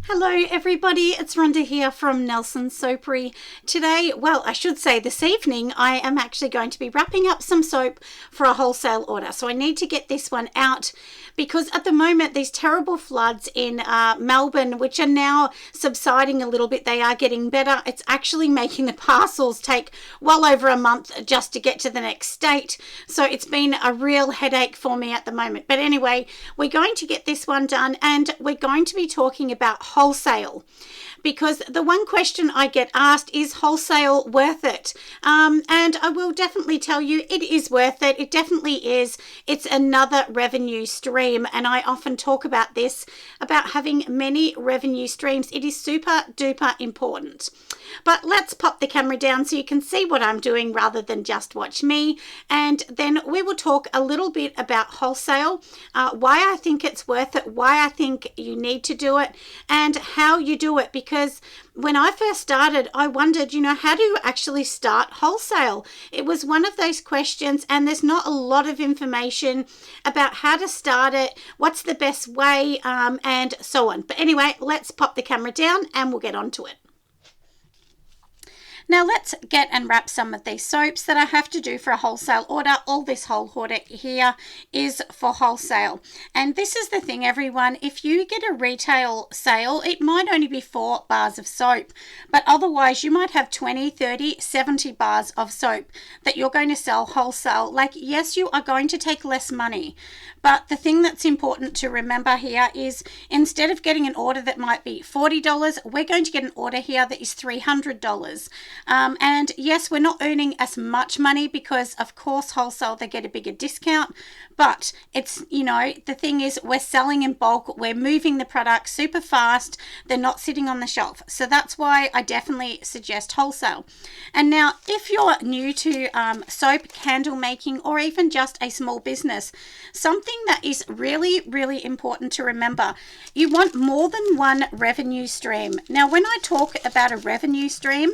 Hello everybody, it's Rhonda here from Nelson Soapery. Today, well, I should say this evening, I am actually going to be wrapping up some soap for a wholesale order. So I need to get this one out because at the moment these terrible floods in Melbourne, which are now subsiding a little bit, they are getting better. It's actually making the parcels take well over a month just to get to the next state. So it's been a real headache for me at the moment. But anyway, we're going to get this one done and we're going to be talking about wholesale, because the one question I get asked is wholesale worth it? And I will definitely tell you it is worth it. It definitely is. It's another revenue stream, and I often talk about this, about having many revenue streams. It is super duper important. But let's pop the camera down so you can see what I'm doing rather than just watch me, and then we will talk a little bit about wholesale, why I think it's worth it, why I think you need to do it, and how you do it. Because when I first started, I wondered, how do you actually start wholesale? It was one of those questions, and there's not a lot of information about how to start it, what's the best way, and so on. But anyway, let's pop the camera down and we'll get on to it. Now let's get and wrap some of these soaps that I have to do for a wholesale order. All this whole order here is for wholesale. And this is the thing, everyone. If you get a retail sale, it might only be 4 bars of soap. But otherwise, you might have 20, 30, 70 bars of soap that you're going to sell wholesale. Like, yes, you are going to take less money. But the thing that's important to remember here is instead of getting an order that might be $40, we're going to get an order here that is $300. And yes, we're not earning as much money because, of course, wholesale, they get a bigger discount. But it's, the thing is we're selling in bulk. We're moving the product super fast. They're not sitting on the shelf. So that's why I definitely suggest wholesale. And now, if you're new to soap, candle making, or even just a small business, something that is really, really important to remember, you want more than one revenue stream. Now, when I talk about a revenue stream,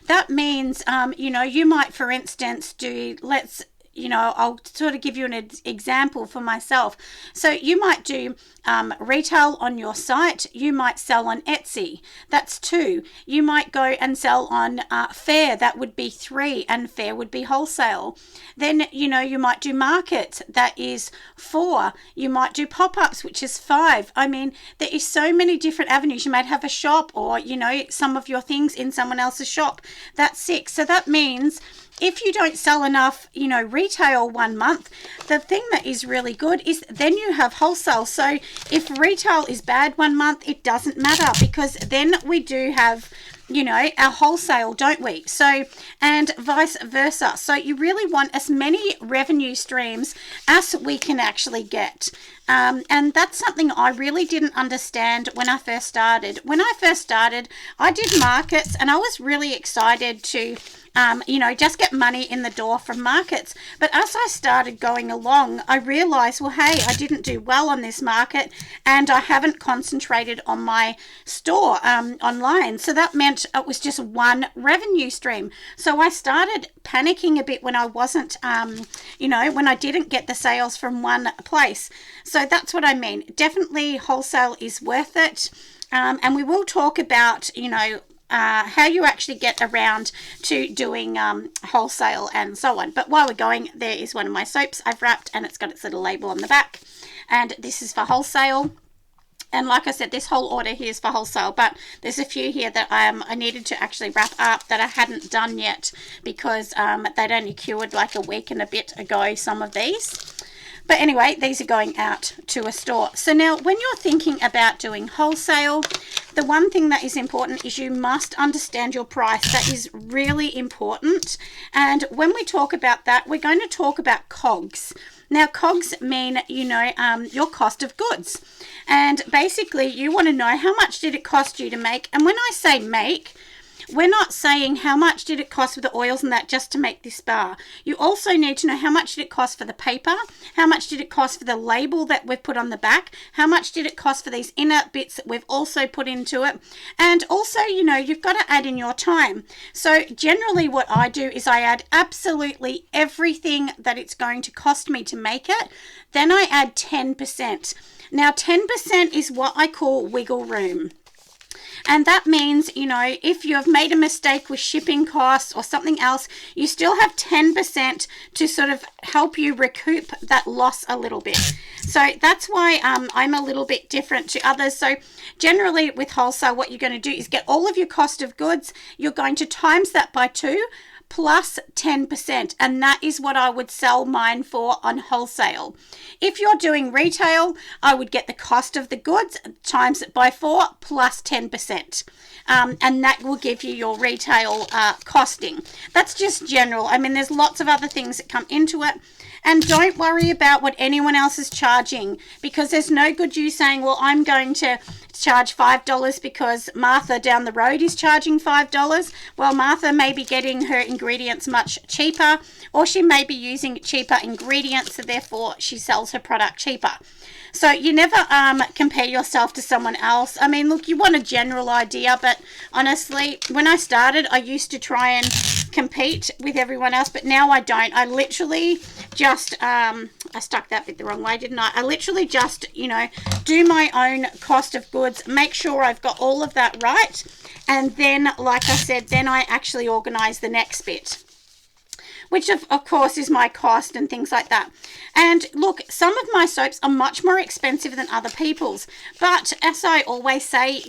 that means, you might, for instance, do, I'll sort of give you an example for myself. So you might do retail on your site. You might sell on Etsy. That's 2. You might go and sell on Fair. That would be 3, and Fair would be wholesale. Then, you might do market. That is 4. You might do pop-ups, which is 5. I mean, there is so many different avenues. You might have a shop or, some of your things in someone else's shop. That's 6. So that means if you don't sell enough, retail one month, the thing that is really good is then you have wholesale. So if retail is bad one month, it doesn't matter, because then we do have, our wholesale, don't we? So, and vice versa. So you really want as many revenue streams as we can actually get. And that's something I really didn't understand when I first started. When I first started, I did markets and I was really excited to just get money in the door from markets. But as I started going along, I realized, well, hey, I didn't do well on this market and I haven't concentrated on my store online. So that meant it was just one revenue stream. So I started panicking a bit when I wasn't, when I didn't get the sales from one place. So that's what I mean. Definitely wholesale is worth it. And we will talk about, how you actually get around to doing wholesale and so on. But while we're going, there is one of my soaps I've wrapped and it's got its little label on the back. And this is for wholesale. And like I said, this whole order here is for wholesale, but there's a few here that I needed to actually wrap up that I hadn't done yet because they'd only cured like a week and a bit ago, some of these. But anyway, these are going out to a store. So now when you're thinking about doing wholesale, the one thing that is important is you must understand your price. That is really important. And when we talk about that, we're going to talk about COGS. Now, COGS mean, your cost of goods. And basically, you want to know how much did it cost you to make. And when I say make, we're not saying how much did it cost for the oils and that just to make this bar. You also need to know how much did it cost for the paper, how much did it cost for the label that we've put on the back, how much did it cost for these inner bits that we've also put into it. And also, you've got to add in your time. So generally what I do is I add absolutely everything that it's going to cost me to make it. Then I add 10%. Now 10% is what I call wiggle room. And that means, if you have made a mistake with shipping costs or something else, you still have 10% to sort of help you recoup that loss a little bit. So that's why I'm a little bit different to others. So generally with wholesale, what you're going to do is get all of your cost of goods. You're going to times that by 2 plus 10%, and that is what I would sell mine for on wholesale. If you're doing retail, I would get the cost of the goods, times it by 4 plus 10%. And that will give you your retail costing. That's just general. I mean, there's lots of other things that come into it. And don't worry about what anyone else is charging, because there's no good you saying, well, I'm going to charge $5 because Martha down the road is charging $5. Well, Martha may be getting her ingredients much cheaper, or she may be using cheaper ingredients, so therefore she sells her product cheaper. So you never compare yourself to someone else. I mean, look, you want a general idea, but honestly, when I started, I used to try and compete with everyone else, but now I don't. I literally just, I stuck that bit the wrong way, didn't I? I literally just, do my own cost of goods, make sure I've got all of that right, and then, like I said, then I actually organize the next bit, which of course is my cost and things like that. And look, some of my soaps are much more expensive than other people's, but as I always say,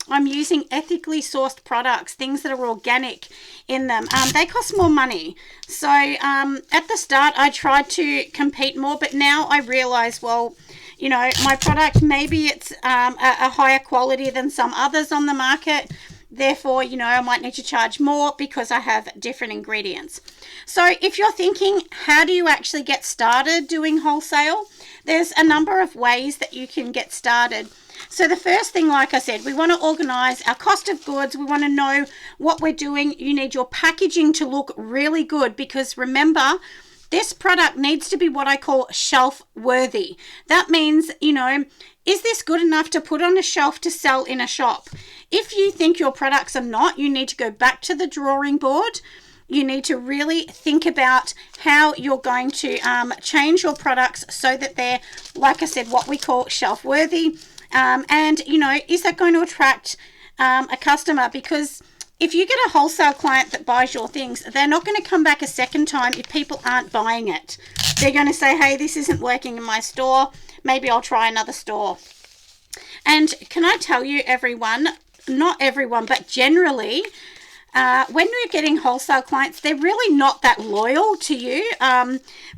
I'm using ethically sourced products, things that are organic in them. They cost more money. So at the start, I tried to compete more, but now I realize, well, my product, maybe it's a higher quality than some others on the market. Therefore, I might need to charge more because I have different ingredients. So if you're thinking, how do you actually get started doing wholesale? There's a number of ways that you can get started. So the first thing, like I said, we want to organize our cost of goods. We want to know what we're doing. You need your packaging to look really good, because remember, this product needs to be what I call shelf worthy. That means, is this good enough to put on a shelf to sell in a shop? If you think your products are not, you need to go back to the drawing board. You need to really think about how you're going to change your products so that they're, like I said, what we call shelf worthy. And, is that going to attract a customer? Because if you get a wholesale client that buys your things, they're not going to come back a second time if people aren't buying it. They're going to say, hey, this isn't working in my store. Maybe I'll try another store. And can I tell you, everyone, not everyone, but generally, when we're getting wholesale clients, they're really not that loyal to you.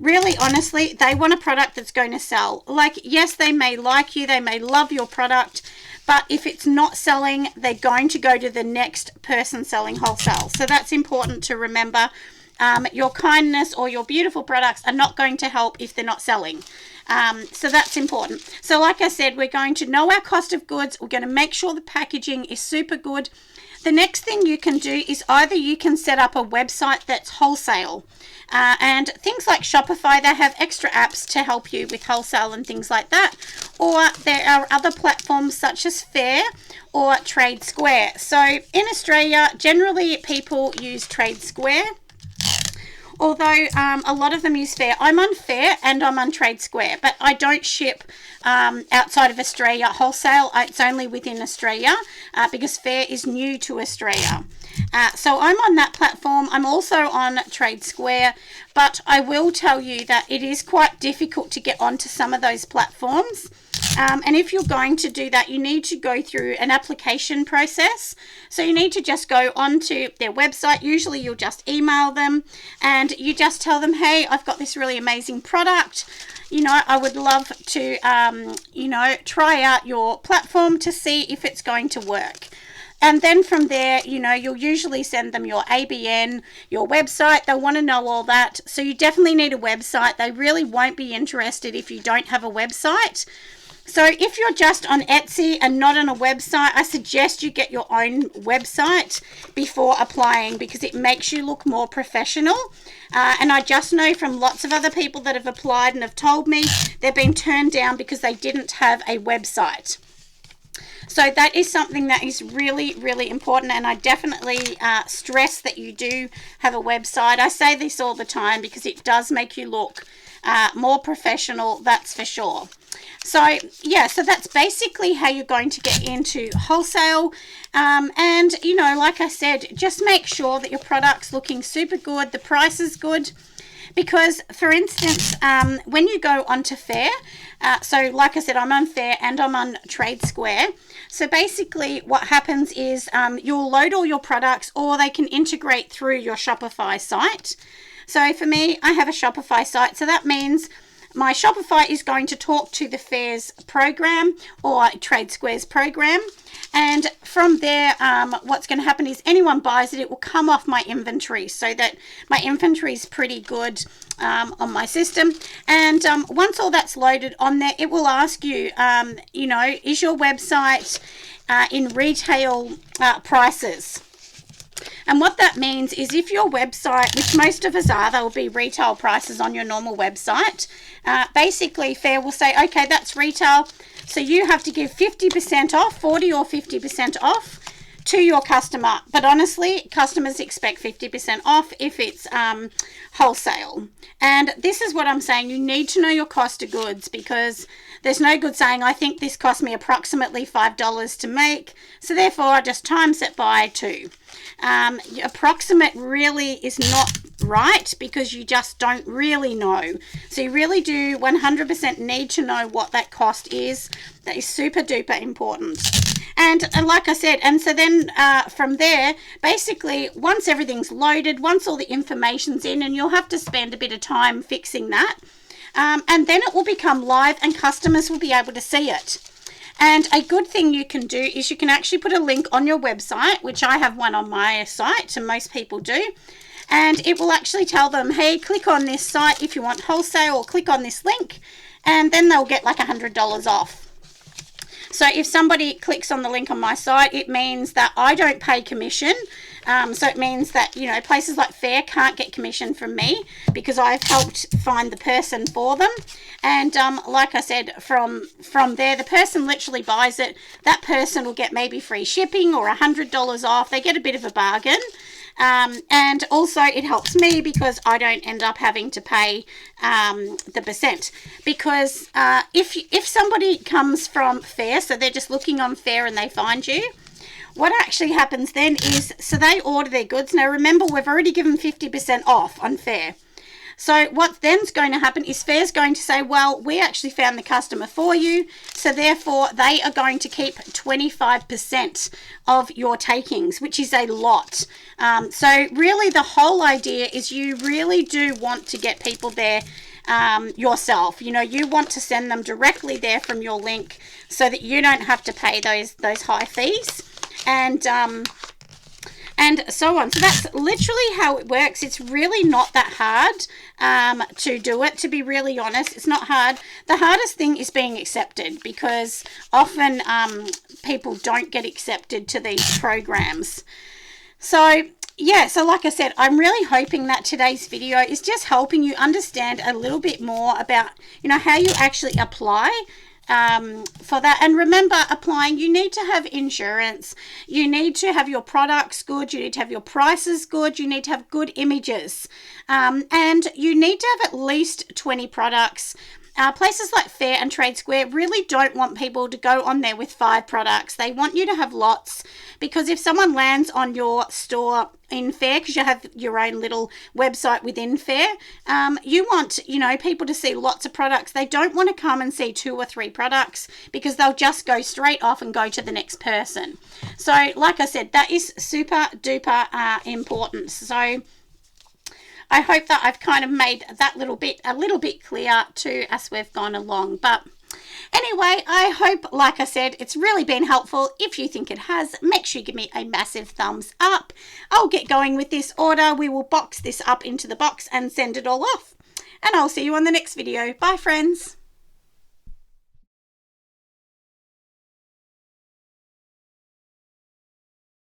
Really, honestly, they want a product that's going to sell. Like, yes, they may like you, they may love your product, but if it's not selling, they're going to go to the next person selling wholesale. So that's important to remember. Your kindness or your beautiful products are not going to help if they're not selling. So that's important. So like I said, we're going to know our cost of goods. We're going to make sure the packaging is super good. The next thing you can do is either you can set up a website that's wholesale. And things like Shopify, they have extra apps to help you with wholesale and things like that. Or there are other platforms such as Fair or Trade Square. So in Australia, generally people use Trade Square, although a lot of them use Fair. I'm on Fair and I'm on Trade Square, but I don't ship outside of Australia wholesale. It's only within Australia because Fair is new to Australia. So I'm on that platform. I'm also on Trade Square, but I will tell you that it is quite difficult to get onto some of those platforms. And if you're going to do that, you need to go through an application process. So you need to just go onto their website. Usually you'll just email them and you just tell them, hey, I've got this really amazing product. I would love to, try out your platform to see if it's going to work. And then from there, you'll usually send them your ABN, your website. They'll want to know all that. So you definitely need a website. They really won't be interested if you don't have a website. So if you're just on Etsy and not on a website, I suggest you get your own website before applying because it makes you look more professional. And I just know from lots of other people that have applied and have told me they've been turned down because they didn't have a website. So that is something that is really, really important, and I definitely stress that you do have a website. I say this all the time because it does make you look more professional, that's for sure. So yeah, so that's basically how you're going to get into wholesale. And you know, like I said, just make sure that your product's looking super good, the price is good. Because, for instance, when you go onto Fair, so like I said, I'm on Fair and I'm on Trade Square. So basically what happens is you'll load all your products, or they can integrate through your Shopify site. So for me, I have a Shopify site. So that means my Shopify is going to talk to the Fair's program or Trade Square's program. And from there, what's going to happen is anyone buys it, it will come off my inventory, so that my inventory is pretty good on my system. And once all that's loaded on there, it will ask you, you know, is your website in retail prices? And what that means is if your website, which most of us are, there will be retail prices on your normal website. Basically, Fair will say, okay, that's retail. So you have to give 50% off, 40 or 50% off to your customer. But honestly, customers expect 50% off if it's wholesale. And this is what I'm saying. You need to know your cost of goods, because there's no good saying, I think this cost me approximately $5 to make, so therefore I just times it by 2. Approximate really is not right, because you just don't really know. So you really do 100% need to know what that cost is. That is super duper important. And like I said, and so then from there, basically, once everything's loaded, once all the information's in, and you'll have to spend a bit of time fixing that, and then it will become live and customers will be able to see it. And a good thing you can do is you can actually put a link on your website, which I have one on my site, and most people do. And it will actually tell them, hey, click on this site if you want wholesale, or click on this link, and then they'll get like $100 off. So if somebody clicks on the link on my site, it means that I don't pay commission. So it means that, you know, places like Fair can't get commission from me, because I've helped find the person for them. And like I said, from there, the person literally buys it. That person will get maybe free shipping or $100 off. They get a bit of a bargain. And also it helps me, because I don't end up having to pay the percent. Because if somebody comes from Fair, so they're just looking on Fair and they find you, what actually happens then is, so they order their goods. Now remember, we've already given 50% off on Fair. So what then's going to happen is Fair's going to say, well, we actually found the customer for you, so therefore they are going to keep 25% of your takings, which is a lot. So really the whole idea is you really do want to get people there yourself. You know, you want to send them directly there from your link, so that you don't have to pay those high fees. And so on. So that's literally how it works. It's really not that hard to do it, to be really honest. It's not hard. The hardest thing is being accepted, because often people don't get accepted to these programs. So yeah, so like I said, I'm really hoping that today's video is just helping you understand a little bit more about, you know, how you actually apply for that. And remember, applying, you need to have insurance, you need to have your products good, you need to have your prices good, you need to have good images, and you need to have at least 20 products. Places like Fair and Trade Square really don't want people to go on there with 5 products. They want you to have lots, because if someone lands on your store in Fair, because you have your own little website within Fair, you want, you know, people to see lots of products. They don't want to come and see 2 or 3 products, because they'll just go straight off and go to the next person. So like I said, that is super duper important. So I hope that I've kind of made that a little bit clear to as we've gone along. But anyway, I hope, like I said, it's really been helpful. If you think it has, make sure you give me a massive thumbs up. I'll get going with this order. We will box this up into the box and send it all off. And I'll see you on the next video. Bye, friends.